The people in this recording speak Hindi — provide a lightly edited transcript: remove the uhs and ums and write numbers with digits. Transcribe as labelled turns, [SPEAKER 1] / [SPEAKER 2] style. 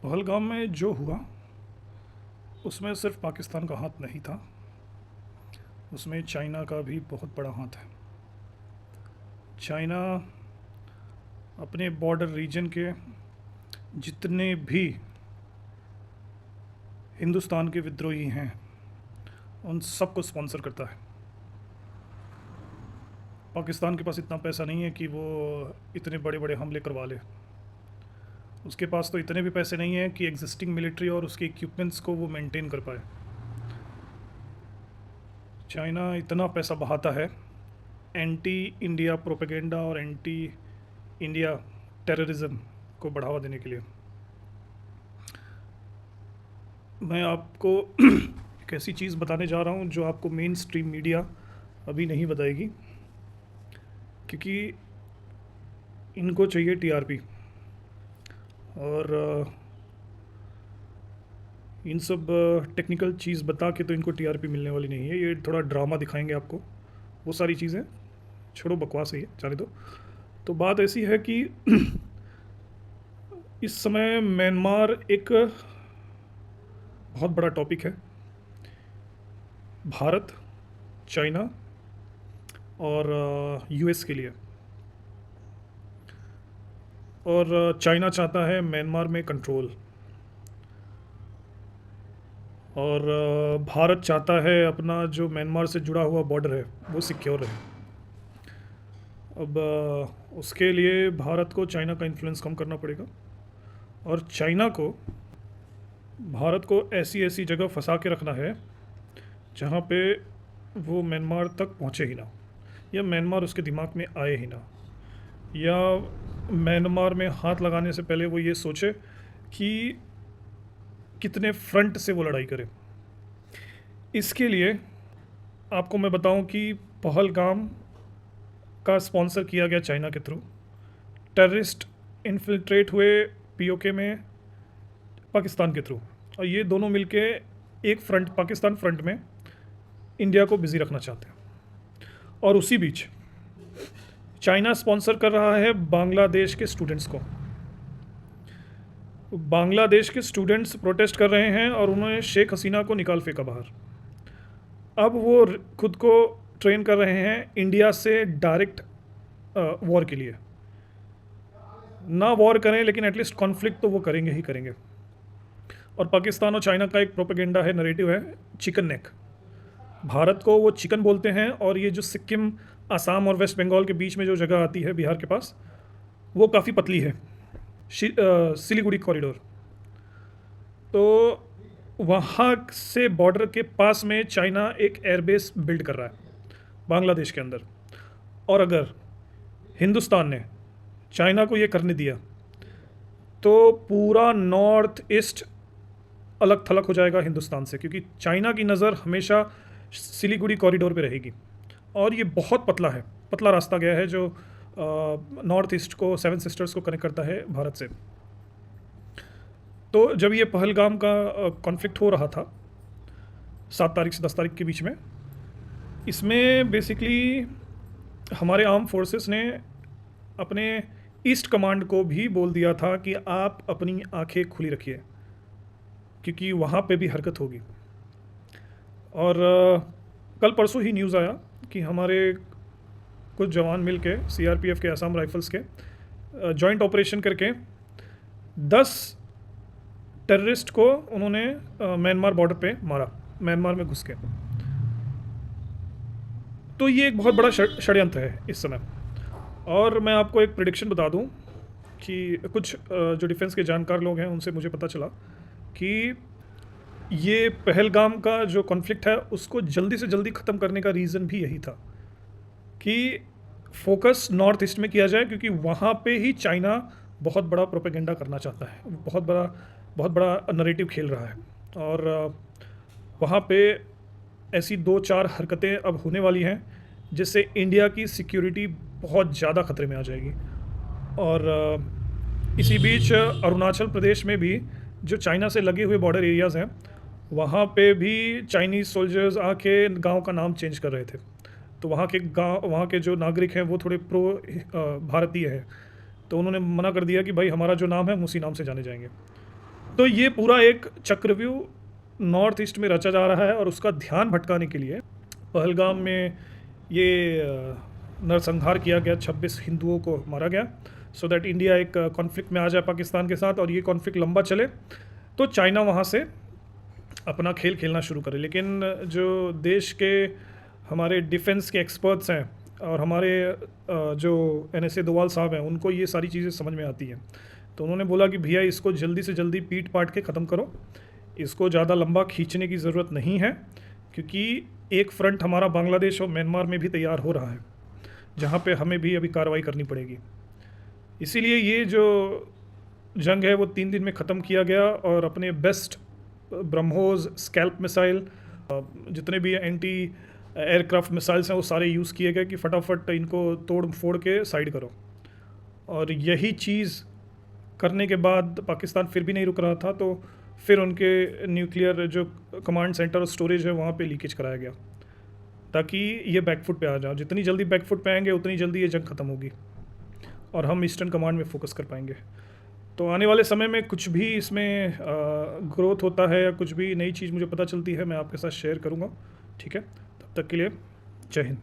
[SPEAKER 1] पहलगाम में जो हुआ उसमें सिर्फ पाकिस्तान का हाथ नहीं था, उसमें चाइना का भी बहुत बड़ा हाथ है। चाइना अपने बॉर्डर रीजन के जितने भी हिंदुस्तान के विद्रोही हैं उन सबको स्पॉन्सर करता है। पाकिस्तान के पास इतना पैसा नहीं है कि वो इतने बड़े बड़े हमले करवा ले। उसके पास तो इतने भी पैसे नहीं हैं कि एग्जिस्टिंग मिलिट्री और उसके इक्विपमेंट्स को वो मेंटेन कर पाए। चाइना इतना पैसा बहाता है एंटी इंडिया प्रोपेगेंडा और एंटी इंडिया टेररिज्म को बढ़ावा देने के लिए। मैं आपको एक ऐसी चीज़ बताने जा रहा हूँ जो आपको मेन स्ट्रीम मीडिया अभी नहीं बताएगी, क्योंकि इनको चाहिए टीआरपी और इन सब टेक्निकल चीज़ बता के तो इनको टीआरपी मिलने वाली नहीं है। ये थोड़ा ड्रामा दिखाएंगे आपको, वो सारी चीज़ें छोड़ो, बकवास है ये, जाने दो। तो बात ऐसी है कि इस समय म्यांमार एक बहुत बड़ा टॉपिक है। भारत, चाइना और यूएस के लिए। और चाइना चाहता है म्यांमार में कंट्रोल, और भारत चाहता है अपना जो म्यांमार से जुड़ा हुआ बॉर्डर है वो सिक्योर रहे। अब उसके लिए भारत को चाइना का इन्फ्लुएंस कम करना पड़ेगा, और चाइना को भारत को ऐसी ऐसी जगह फंसा के रखना है जहाँ पे वो म्यांमार तक पहुँचे ही ना, या म्यांमार उसके दिमाग में आए ही ना, या म्यांमार में हाथ लगाने से पहले वो ये सोचे कि कितने फ्रंट से वो लड़ाई करे। इसके लिए आपको मैं बताऊं कि पहलगाम का स्पॉन्सर किया गया चाइना के थ्रू। टेररिस्ट इन्फिल्ट्रेट हुए पीओके में पाकिस्तान के थ्रू, और ये दोनों मिलके एक फ्रंट, पाकिस्तान फ्रंट में इंडिया को बिजी रखना चाहते हैं। और उसी बीच चाइना स्पॉन्सर कर रहा है बांग्लादेश के स्टूडेंट्स को। बांग्लादेश के स्टूडेंट्स प्रोटेस्ट कर रहे हैं और उन्होंने शेख हसीना को निकाल फेंका बाहर। अब वो खुद को ट्रेन कर रहे हैं इंडिया से डायरेक्ट वॉर के लिए। ना वॉर करें लेकिन एटलीस्ट कॉन्फ्लिक्ट तो वो करेंगे ही करेंगे। और पाकिस्तान और चाइना का एक प्रोपेगेंडा है, नरेटिव है, चिकन नेक। भारत को वो चिकन बोलते हैं, और ये जो सिक्किम, असम और वेस्ट बंगाल के बीच में जो जगह आती है बिहार के पास, वो काफ़ी पतली है, सिलीगुड़ी कॉरिडोर। तो वहाँ से बॉर्डर के पास में चाइना एक एयरबेस बिल्ड कर रहा है बांग्लादेश के अंदर। और अगर हिंदुस्तान ने चाइना को ये करने दिया तो पूरा नॉर्थ ईस्ट अलग थलग हो जाएगा हिंदुस्तान से, क्योंकि चाइना की नज़र हमेशा सिलीगुड़ी कॉरिडोर पे रहेगी। और ये बहुत पतला है, पतला रास्ता गया है जो नॉर्थ ईस्ट को, सेवन सिस्टर्स को कनेक्ट करता है भारत से। तो जब ये पहलगाम का कॉन्फ्लिक्ट हो रहा था 7 तारीख से 10 तारीख के बीच में, इसमें बेसिकली हमारे आर्म फोर्सेस ने अपने ईस्ट कमांड को भी बोल दिया था कि आप अपनी आंखें खुली रखिए, क्योंकि वहाँ पे भी हरकत होगी। और कल परसों ही न्यूज़ आया कि हमारे कुछ जवान मिल के, सीआरपीएफ के, असम राइफल्स के, जॉइंट ऑपरेशन करके 10 टेररिस्ट को उन्होंने म्यांमार बॉर्डर पे मारा, म्यांमार में घुस के। तो ये एक बहुत बड़ा षड्यंत्र है इस समय। और मैं आपको एक प्रेडिक्शन बता दूं कि कुछ जो डिफेंस के जानकार लोग हैं उनसे मुझे पता चला कि ये पहलगाम का जो कॉन्फ्लिक्ट है उसको जल्दी से जल्दी ख़त्म करने का रीज़न भी यही था कि फोकस नॉर्थ ईस्ट में किया जाए, क्योंकि वहाँ पे ही चाइना बहुत बड़ा प्रोपेगेंडा करना चाहता है, बहुत बड़ा नरेटिव खेल रहा है। और वहाँ पे ऐसी 2-4 हरकतें अब होने वाली हैं जिससे इंडिया की सिक्योरिटी बहुत ज़्यादा ख़तरे में आ जाएगी। और इसी बीच अरुणाचल प्रदेश में भी जो चाइना से लगे हुए बॉर्डर एरियाज़ हैं, वहाँ पे भी चाइनीज़ सोल्जर्स आके गांव का नाम चेंज कर रहे थे। तो वहाँ के जो नागरिक हैं वो थोड़े प्रो भारतीय हैं, तो उन्होंने मना कर दिया कि भाई हमारा जो नाम है हम उसी नाम से जाने जाएंगे। तो ये पूरा एक चक्रव्यूह नॉर्थ ईस्ट में रचा जा रहा है और उसका ध्यान भटकाने के लिए पहलगाम में ये नरसंहार किया गया, 26 हिंदुओं को मारा गया, सो दैट इंडिया एक कॉन्फ्लिक्ट में आ जाए पाकिस्तान के साथ और ये कॉन्फ्लिक्ट लंबा चले तो चाइना वहाँ से अपना खेल खेलना शुरू करे। लेकिन जो देश के हमारे डिफेंस के एक्सपर्ट्स हैं और हमारे जो NSA दोवाल साहब हैं, उनको ये सारी चीज़ें समझ में आती हैं। तो उन्होंने बोला कि भैया इसको जल्दी से जल्दी पीट पाट के ख़त्म करो, इसको ज़्यादा लंबा खींचने की ज़रूरत नहीं है, क्योंकि एक फ्रंट हमारा बांग्लादेश और म्यांमार में भी तैयार हो रहा है, जहाँ पे हमें भी अभी कार्रवाई करनी पड़ेगी। इसीलिए ये जो जंग है वो 3 दिन में ख़त्म किया गया और अपने बेस्ट ब्रह्मोस, स्कैल्प मिसाइल, जितने भी एंटी एयरक्राफ्ट मिसाइल्स हैं वो सारे यूज़ किए गए कि फटाफट इनको तोड़ फोड़ के साइड करो। और यही चीज़ करने के बाद पाकिस्तान फिर भी नहीं रुक रहा था, तो फिर उनके न्यूक्लियर जो कमांड सेंटर और स्टोरेज है वहाँ पे लीकेज कराया गया, ताकि ये बैकफुट पे आ जाओ। जितनी जल्दी बैकफुट पे आएंगे उतनी जल्दी ये जंग ख़त्म होगी और हम ईस्टर्न कमांड में फोकस कर पाएंगे। तो आने वाले समय में कुछ भी इसमें ग्रोथ होता है या कुछ भी नई चीज़ मुझे पता चलती है, मैं आपके साथ शेयर करूँगा। ठीक है, तब तक के लिए जय हिंद।